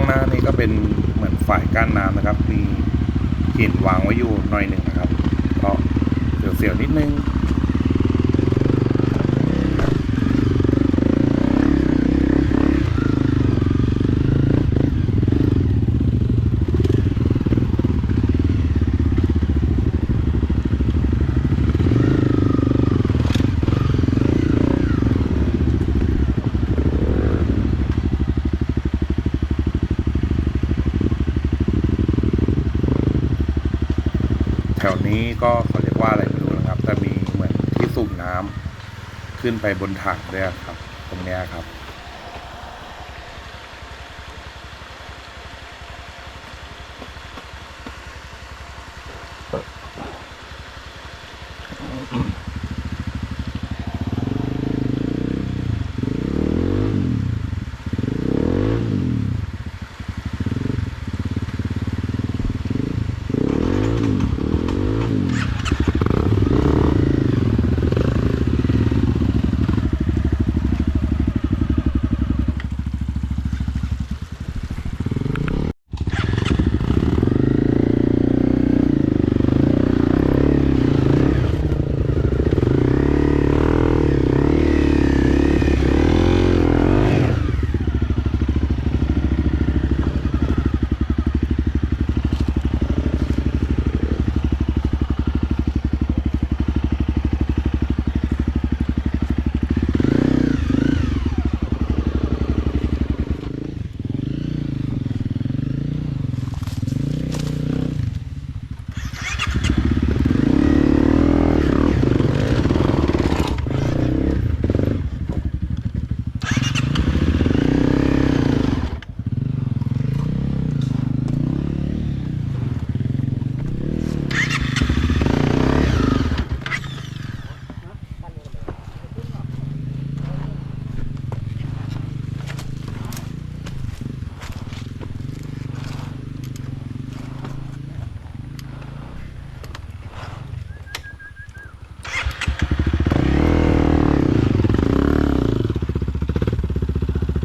างหน้านี่ก็เป็นเหมือนฝ่ายกั้นน้ำนะครับมีหินวางไว้อยู่หน่อยหนึ่งนะครับก็เสียวๆนิดนึงแถวนี้ก็เขาเรียกว่าอะไรไม่รู้นะครับแต่มีเหมือนที่สูบน้ำขึ้นไปบนถังด้วยครับตรงนี้ครับ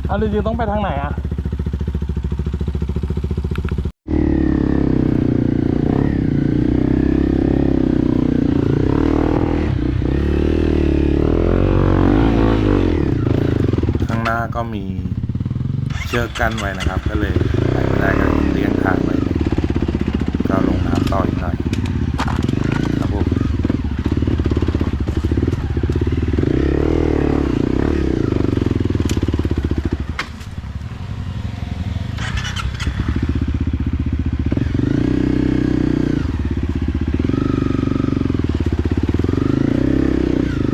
เอาจริงๆต้องไปทางไหนอ่ะข้างหน้าก็มีเชือกกั้นไว้นะครับก็เลยไปไม่ได้ก็เลี่ยงทางไว้ก็ลงน้ำต่ออีกหน่อยครับผม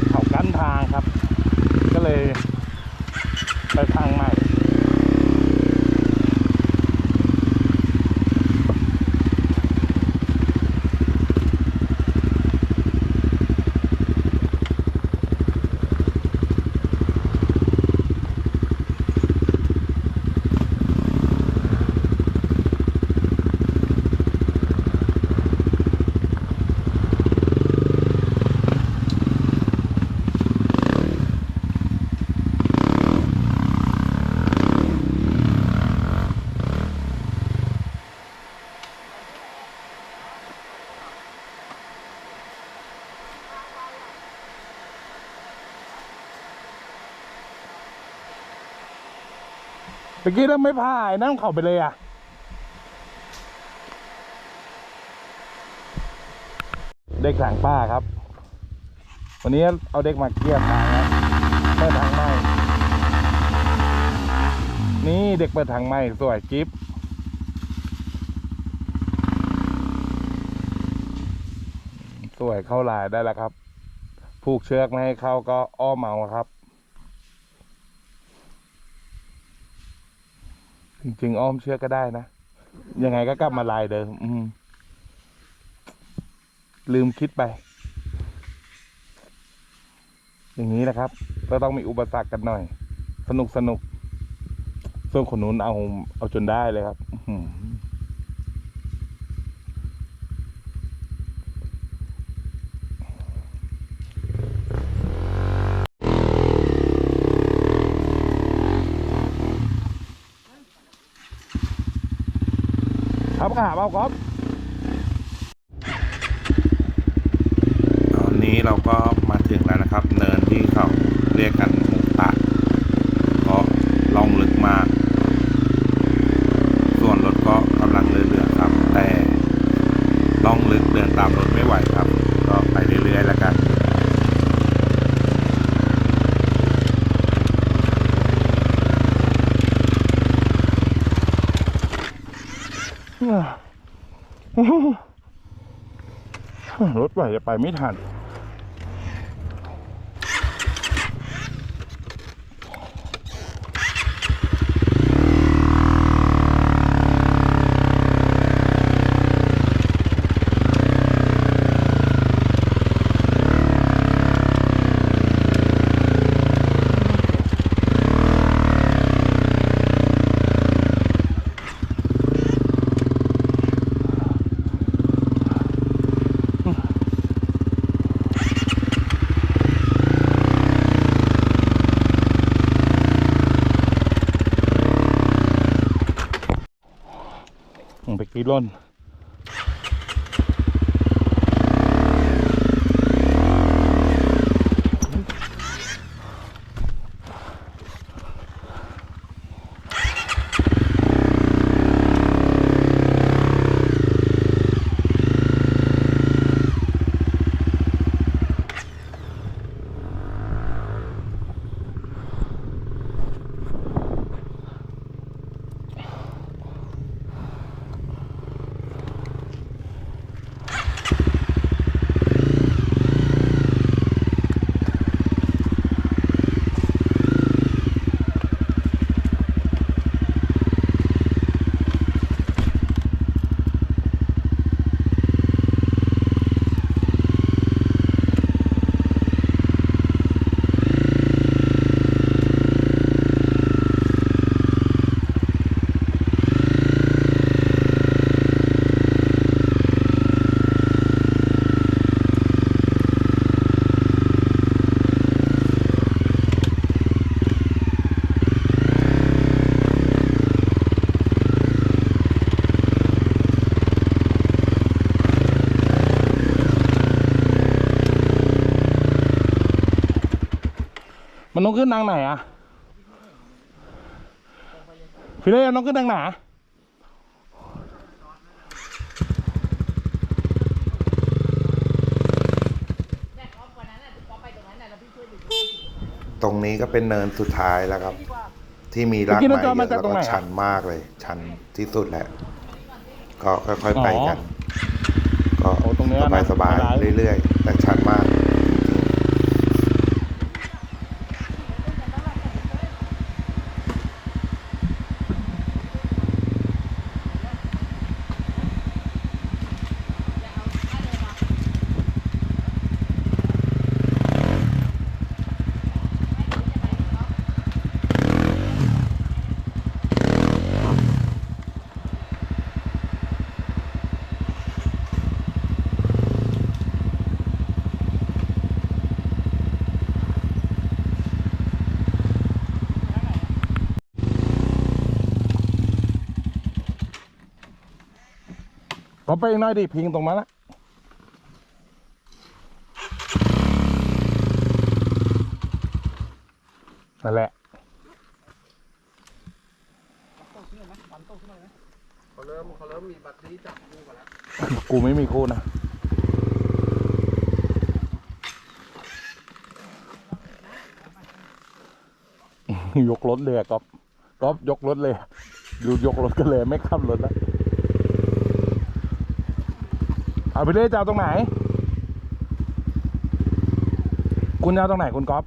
เขากั้นทางครับก็เลยไปทางใหม่เมื่อกี้เราไม่พายนั่งเขาไปเลยอ่ะเด็กหลังป้าครับวันนี้เอาเด็กมาเกียร์ทางนะเปิดทางใหม่นี่เด็กเปิดทางใหม่สวยจิ๊บสวยเข้าลายได้แล้วครับผูกเชือกไม่ให้เข้าก็อ้อมเอาครับจริงๆอ้อมเชือกก็ได้นะยังไงก็กลับมาลายเดิมลืมคิดไปอย่างนี้นะครับก็ต้องมีอุปสรรคกันหน่อยสนุกส่วนคนนู้นเอาจนได้เลยครับ ครับขาเปล่าก๊อฟ ตอนนี้เราก็มาถึงแล้วนะครับ เนินที่เขาเรียกกันหมูตะก็ล่องลึกมาก ส่วนรถก็กำลังเรื่อยๆครับ แต่ล่องลึกเดินตามรถไม่ไหวครับ ก็ไปเรื่อยๆแล้วกัน รถไหวจะไปไม่ทันไปกีร่นมันต้องขึ้นทางไหนอ่ะพี่เล่ต้องขึ้นทางไหนตรงนี้ก็เป็นเนินสุดท้ายแล้วครับ ที่มีรากไม้เยอะแล้วก็ชันมากเลย ชันที่สุดแหละ ก็ค่อยๆไปกัน ก็สบายๆเรื่อยๆแต่ชันมาก ก็ไปอีกหน่อยดิพิงตรงนั้นละนั่นแหละเขาเริ่มมีบัตรที่จับคู่กันแล้วกูไม่มีคู่นะยกรถเลยก๊อฟยกรถเลยยกรถกันเลยไม่ขับรถแล้วเอาไปเรื่อยจะเอาตรงไหนคุณจะเอาตรงไหนคุณก๊อฟ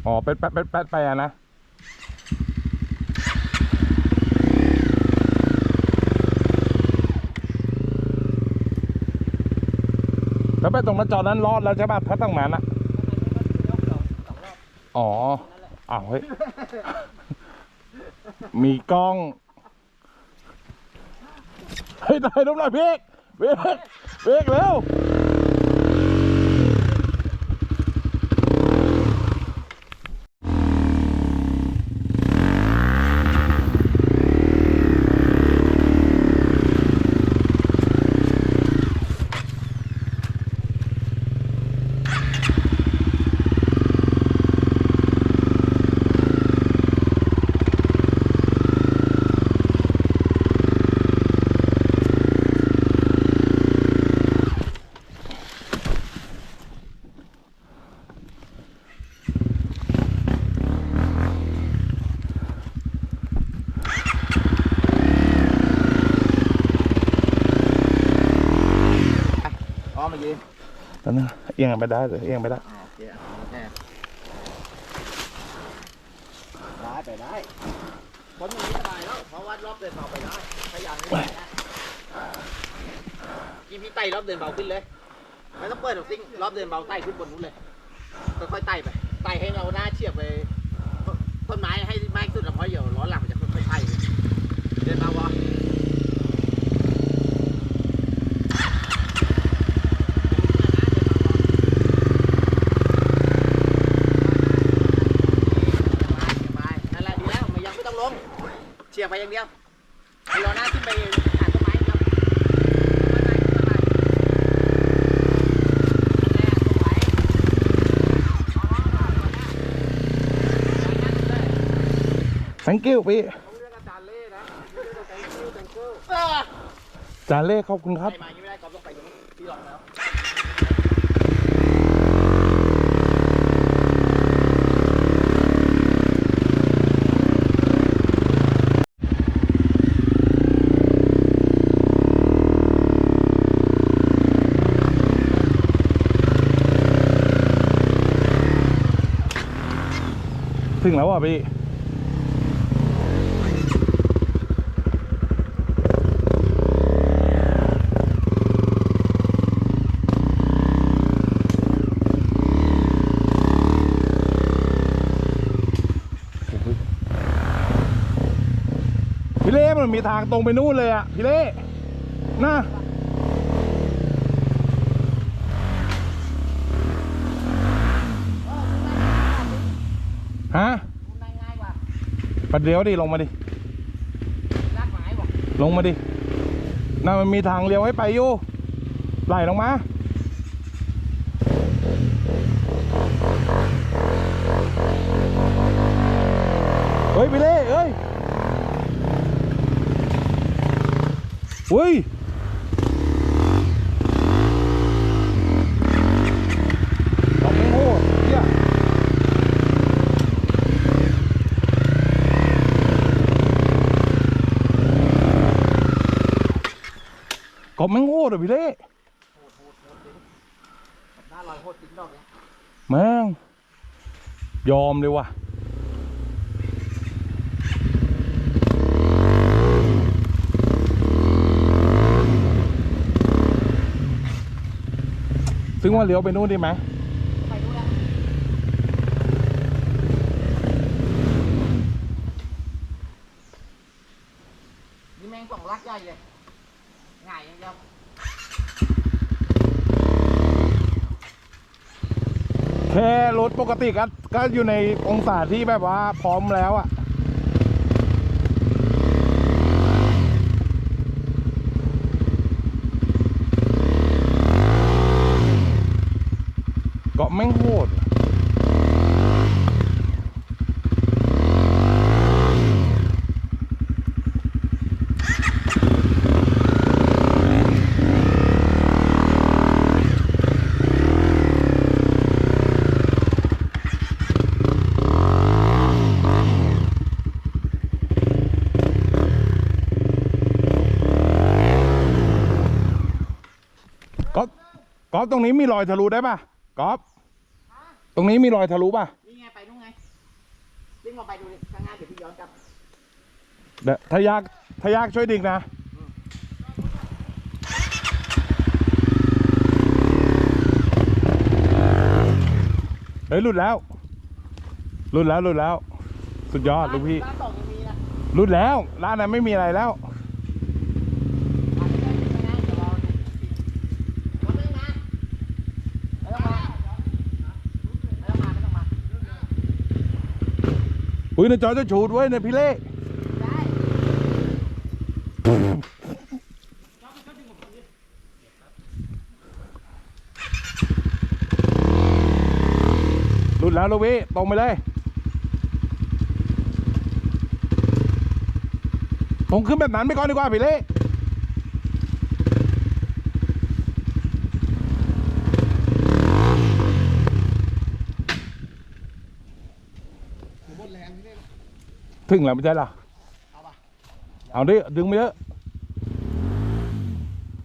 อ๋อเป็นแป๊ดไปอะนะแล้วไปตรงมาจอนั้นรอดแล้วใช่ป่ะถ้าตั้งมันอะอ๋ออ้าวเฮ้ย มีกล้องเฮ้ยถ่ายรูปหน่อยเบรกแล้ว อ๋อเมื่อกี้ ตอนนั้นเอียงไปได้เลยเอียงไปได้ โอเคโอเคได้ไปได้คนอย่างนี้สบายแล้วเพราะวัดรอบเดินเบาไปได้ถ้าอย่างนี้นะกินพี่ไต่รอบเดินเบาขึ้นเลยไม่ต้องเปิดหรอกซิ่งรอบเดินเบาไต่ขึ้นบนนู้นเลยค่อยๆไต่ไปไต่ให้เราหน้าเฉียบไปต้นไม้ให้มากสุดแล้วเพราะเดี๋ยวล้อหลังมันจะค่อยๆไต่เดินเบาวะเฉียบไปอย่างเดียวให้ล้อหน้าขึ้นไปหาต้นไม้ครับthank you พี่จานเล่ขอบคุณครับ มาไม่ได้กอล์ฟลงไปยังที่หลอกแล้วถึงแล้วอ่ะพี่พี่เล่มันมีทางตรงไปนู่นเลยอ่ะพี่เล่น่ะฮะง่ายกว่า ปัดเลี้ยวดิลงมาดิ ลากไม้บอก ลงมาดิน่ามันมีทางเลี้ยวให้ไปอยู่ไหลลงมาเฮ้ยพี่เล่เอ้ยเฮ้ยตบไม่โหดเหี้ยกบแม่งโหดอ่ะพี่เล่ หน้าลอยโคตรติ๊กดอกเนี่ย แม่งยอมเลยว่ะซึ่งว่าเลี้ยวไปนู่นดีไหม ไปดูแล้วนี่แมงป่องรักใหญ่เลยง่ายอย่างเดียว แค่รถปกติก็อยู่ในองศาที่แบบว่าพร้อมแล้วอ่ะเกาะแม่งโหดก๊อฟตรงนี้มีรอยทะลุได้ป่ะก๊อฟตรงนี้มีรอยทะลุป่ะ นี่ไงไปนู่นไงวิ่งมาไปดูดิข้างหน้าเดี๋ยวพี่ย้อนกลับ เดี๋ยวถ้ายากช่วยดิ่งนะเฮ้ยหลุดแล้วสุดยอดลูกพี่ ร้านสองยังมีนะ รุดแล้วร้านนั้นไม่มีอะไรแล้วอุ้ยนะจอจะฉูดไว้นะพี่เล่รุดแล้วลูกพี่ตรงไปเลยตรงขึ้นแบบนั้นไปก่อนดีกว่าพี่เล่ถึงแล้วไม่ใช่เหรอเอาดิดึงไปเยอะ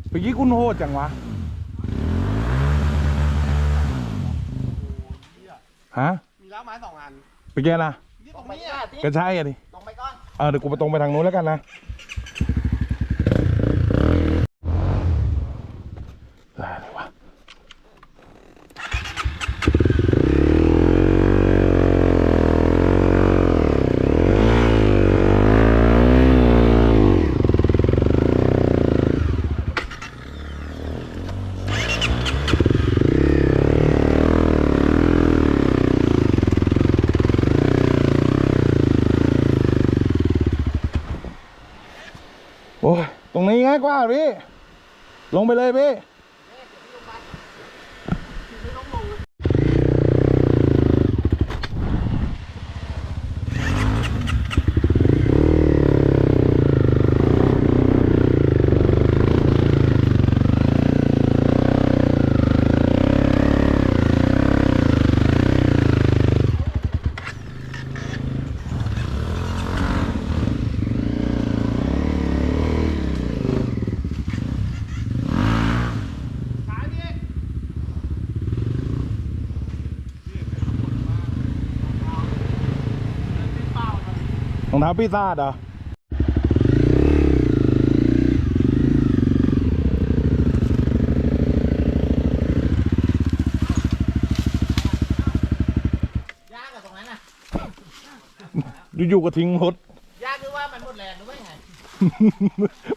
เมื่อกี้คุณโหดจังวะฮะมีล้างไม้2 อัน ไปแกนะ นี่ ต ต ร รง ง ไป นี้ ก่อน ก็ใช่อะดิ ตรงไปก่อน เดี๋ยวกูไปตรงไปทางนู้นแล้วกันนะอะไรวะโอ้ยตรงนี้ง่ายกว่าพี่ลงไปเลยพี่รองเท้าพี่ซาดเหรอย ากกับตรงนั้นน่ะ อยู่ๆก็ทิ้งรถ ยากคือว่ามันหมดแรงหรือไม่ไง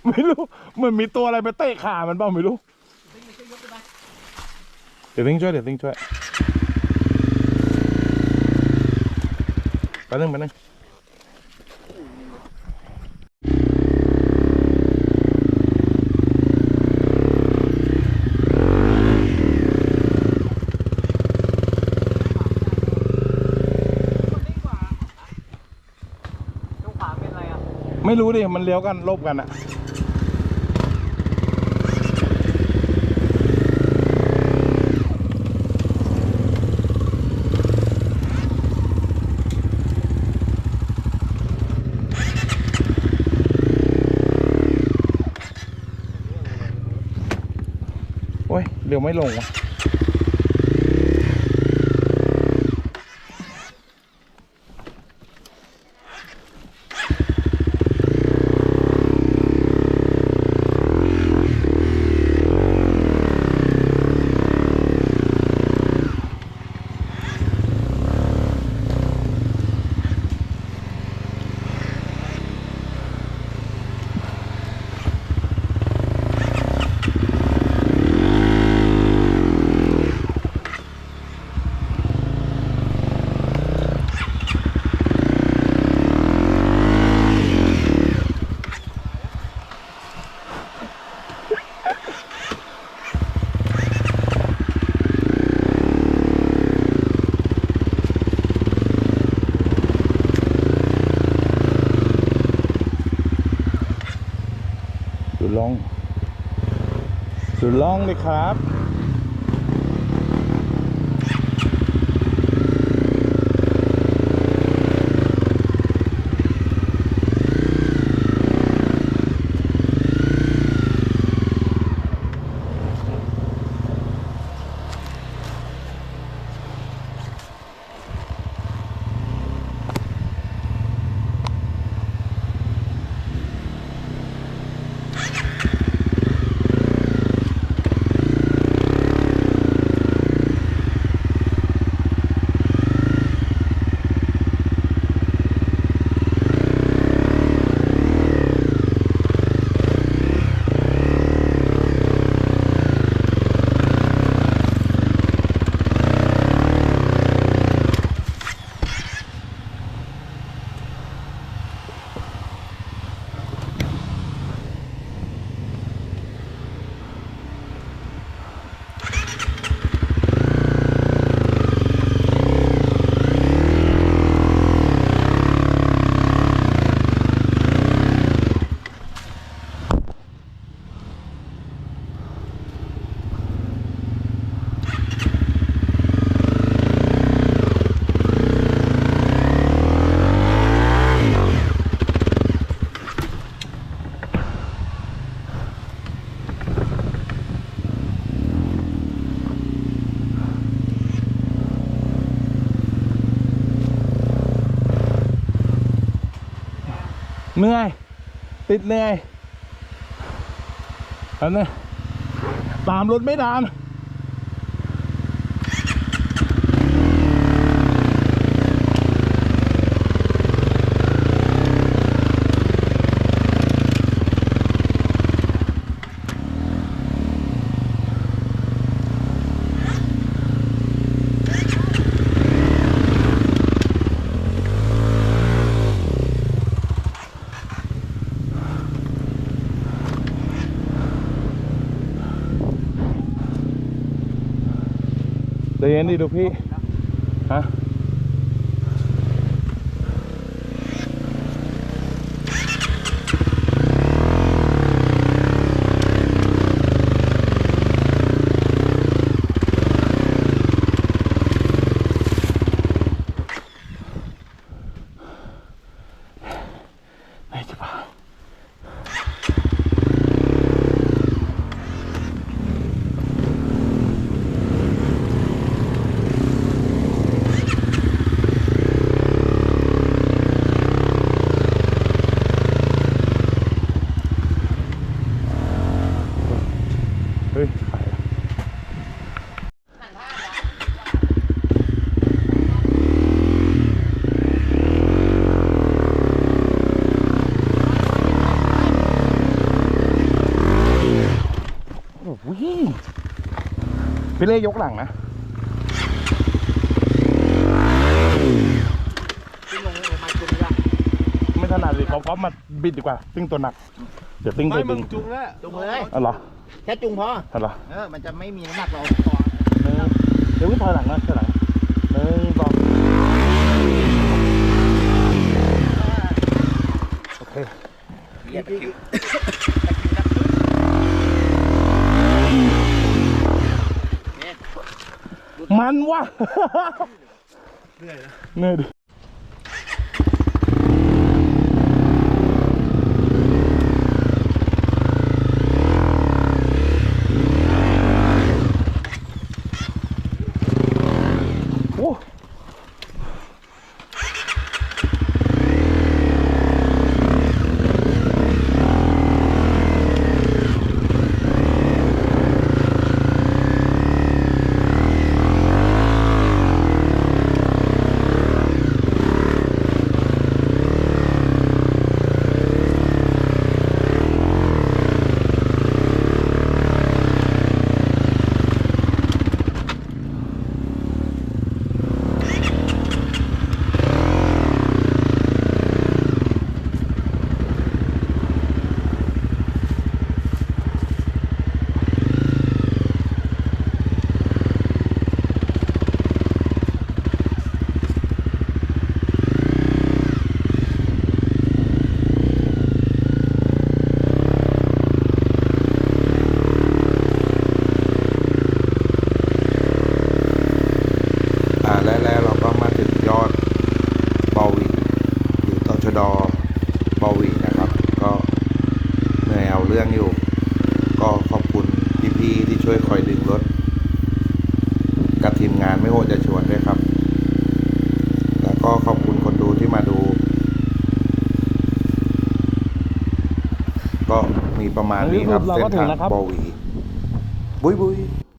ไม่รู้เหมือนมีตัวอะไรไปเตะขามันบ้างไม่รู้ เดี๋ยวทิ้งช่วยไปนึงไม่รู้ดิ มันเลี้ยวกันลบกันอะโอ้ยเดี๋ยวไม่ลงวะสุดลองเลยครับ เหนื่อยติดเหนื่อยอันนี้ตามรถไม่ทันเดี๋ยวเย็นดิดูพี่ฮะไหนจะพาเฮ้ยขายโอ้โหพี่เล่ยกหลังนะ ขึ้นลงมาจุงละ ไม่ถนัดสิเขาก็มาบิดดีกว่าติ้งตัวหนัก เดี๋ยวติ้งเคยดึง จุงเลย อ๋อเหรอ แค่จุงพอ อ๋อเหรอ มันจะไม่มีน้ำหนักเราพอ เดี๋ยววิ่งถอยหลังนะถอยหลัง1 2โอเค เหยียบคิว มันวะเหนื่อยนะเหนื่อยดิโอ้แล้วเราก็มาถึงยอดบอวีหรือตชดบอวีนะครับ ก็เหนื่อยเอาเรื่องอยู่ ก็ขอบคุณพี่ๆที่ช่วยคอยดึงรถกับทีมงานไม่โหดจะชวนด้วยครับ แล้วก็ขอบคุณคนดูที่มาดู ก็มีประมาณนี้ครับ เรา เส้ ก็ น ถึ ทาง ง แล้วครับ บอวีบุย